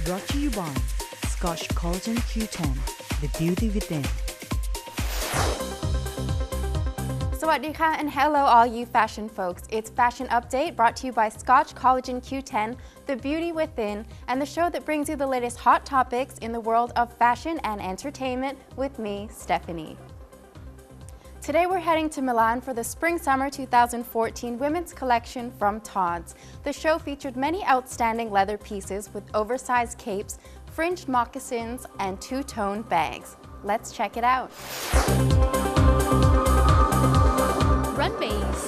Brought to you by Scotch Collagen Q10, the beauty within. สวัสดีค่ะ and hello all you fashion folks. It's Fashion Update brought to you by Scotch Collagen Q10, the beauty within, and the show that brings you the latest hot topics in the world of fashion and entertainment with me, Stephanie. Today we're heading to Milan for the Spring-Summer 2014 women's collection from Tod's. The show featured many outstanding leather pieces with oversized capes, fringed moccasins, and two-tone bags. Let's check it out. Runways.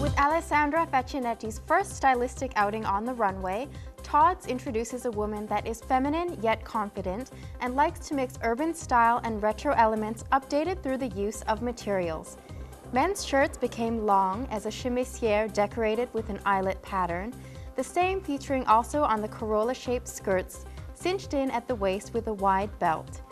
With Alessandra Faccinetti's first stylistic outing on the runway, Tod's introduces a woman that is feminine yet confident and likes to mix urban style and retro elements updated through the use of materials. Men's shirts became long as a chemisière decorated with an eyelet pattern, the same featuring also on the Corolla-shaped skirts, cinched in at the waist with a wide belt.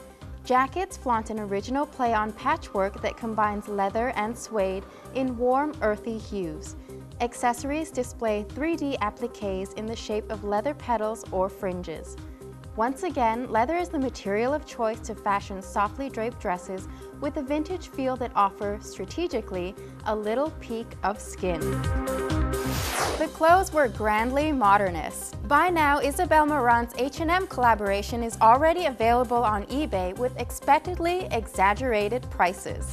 Jackets flaunt an original play on patchwork that combines leather and suede in warm, earthy hues. Accessories display 3D appliques in the shape of leather petals or fringes. Once again, leather is the material of choice to fashion softly draped dresses with a vintage feel that offer, strategically, a little peek of skin. The clothes were grandly modernist. By now, Isabel Marant's H&M collaboration is already available on eBay with expectedly exaggerated prices.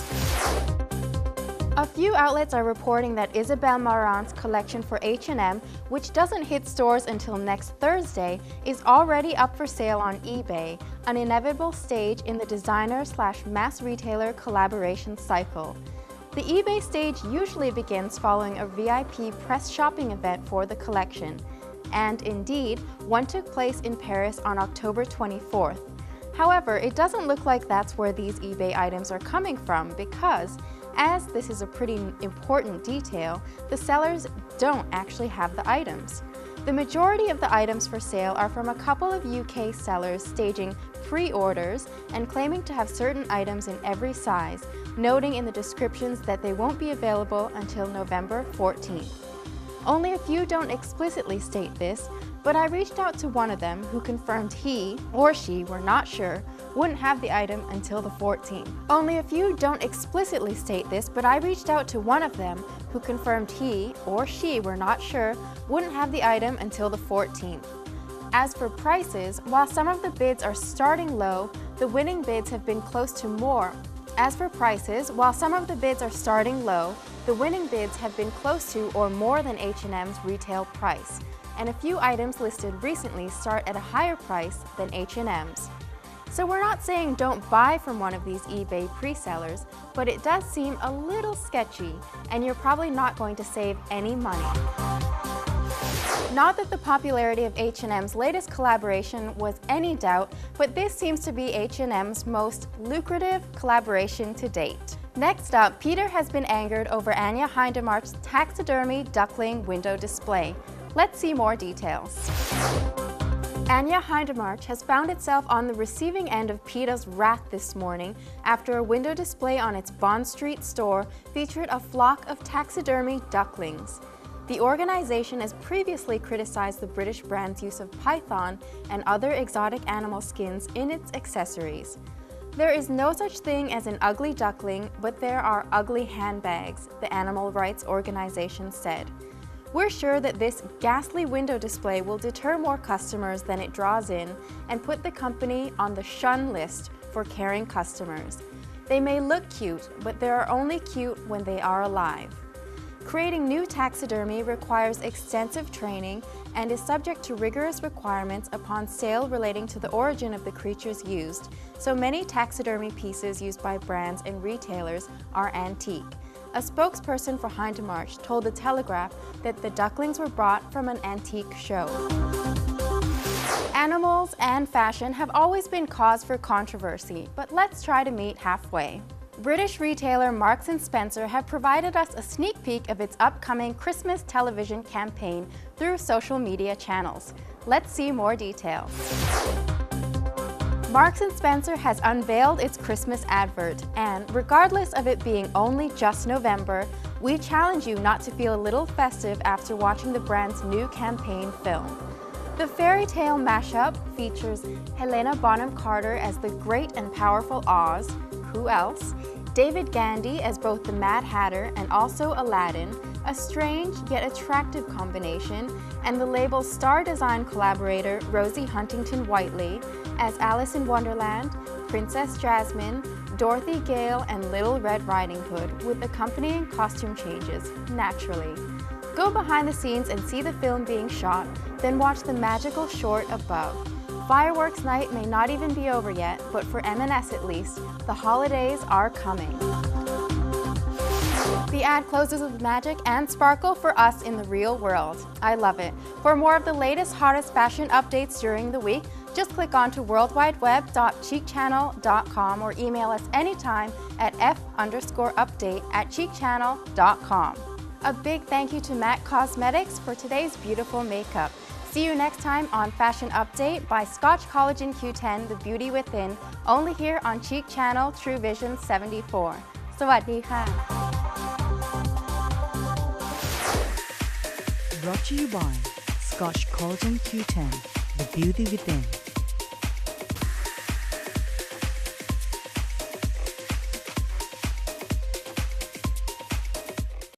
A few outlets are reporting that Isabel Marant's collection for H&M, which doesn't hit stores until next Thursday, is already up for sale on eBay, an inevitable stage in the designer/mass retailer collaboration cycle. The eBay stage usually begins following a VIP press shopping event for the collection, and indeed, one took place in Paris on October 24th. However, it doesn't look like that's where these eBay items are coming from because, as this is a pretty important detail, the sellers don't actually have the items. The majority of the items for sale are from a couple of UK sellers staging pre-orders and claiming to have certain items in every size, noting in the descriptions that they won't be available until November 14th. Only a few don't explicitly state this, but I reached out to one of them who confirmed he or she were not sure wouldn't have the item until the 14th. Only a few don't explicitly state this, but I reached out to one of them who confirmed he or she were not sure wouldn't have the item until the 14th. As for prices, while some of the bids are starting low, the winning bids have been close to more. As for prices, while some of the bids are starting low, the winning bids have been close to or more than H&M's retail price, and a few items listed recently start at a higher price than H&M's. So we're not saying don't buy from one of these eBay pre-sellers, but it does seem a little sketchy, and you're probably not going to save any money. Not that the popularity of H&M's latest collaboration was any doubt, but this seems to be H&M's most lucrative collaboration to date. Next up, Peter has been angered over Anya Hindemark's taxidermy duckling window display. Let's see more details. Anya Hindemark has found itself on the receiving end of PETA's wrath this morning after a window display on its Bond Street store featured a flock of taxidermy ducklings. The organization has previously criticized the British brand's use of python and other exotic animal skins in its accessories. There is no such thing as an ugly duckling, but there are ugly handbags, the animal rights organization said. We're sure that this ghastly window display will deter more customers than it draws in and put the company on the shun list for caring customers. They may look cute, but they are only cute when they are alive. Creating new taxidermy requires extensive training and is subject to rigorous requirements upon sale relating to the origin of the creatures used, so many taxidermy pieces used by brands and retailers are antique. A spokesperson for Hindemark told The Telegraph that the ducklings were brought from an antique show. Animals and fashion have always been cause for controversy, but let's try to meet halfway. British retailer Marks & Spencer have provided us a sneak peek of its upcoming Christmas television campaign through social media channels. Let's see more details. Marks & Spencer has unveiled its Christmas advert, and regardless of it being only just November, we challenge you not to feel a little festive after watching the brand's new campaign film. The fairy tale mashup features Helena Bonham Carter as the great and powerful Oz, who else? David Gandy as both the Mad Hatter and also Aladdin, a strange yet attractive combination, and the label's star design collaborator Rosie Huntington Whiteley as Alice in Wonderland, Princess Jasmine, Dorothy Gale, and Little Red Riding Hood, with accompanying costume changes, naturally. Go behind the scenes and see the film being shot, then watch the magical short above. Fireworks night may not even be over yet, but for M&S at least, the holidays are coming. The ad closes with magic and sparkle for us in the real world. I love it. For more of the latest, hottest fashion updates during the week, just click on to worldwideweb.ChicChannel.com or email us anytime at f_update@ChicChannel.com. A big thank you to MAC Cosmetics for today's beautiful makeup. See you next time on Fashion Update by Scotch Collagen Q10 The Beauty Within, only here on Cheek Channel True Vision 74. สวัสดีค่ะ Brought to you by Scotch Collagen Q10, the beauty within.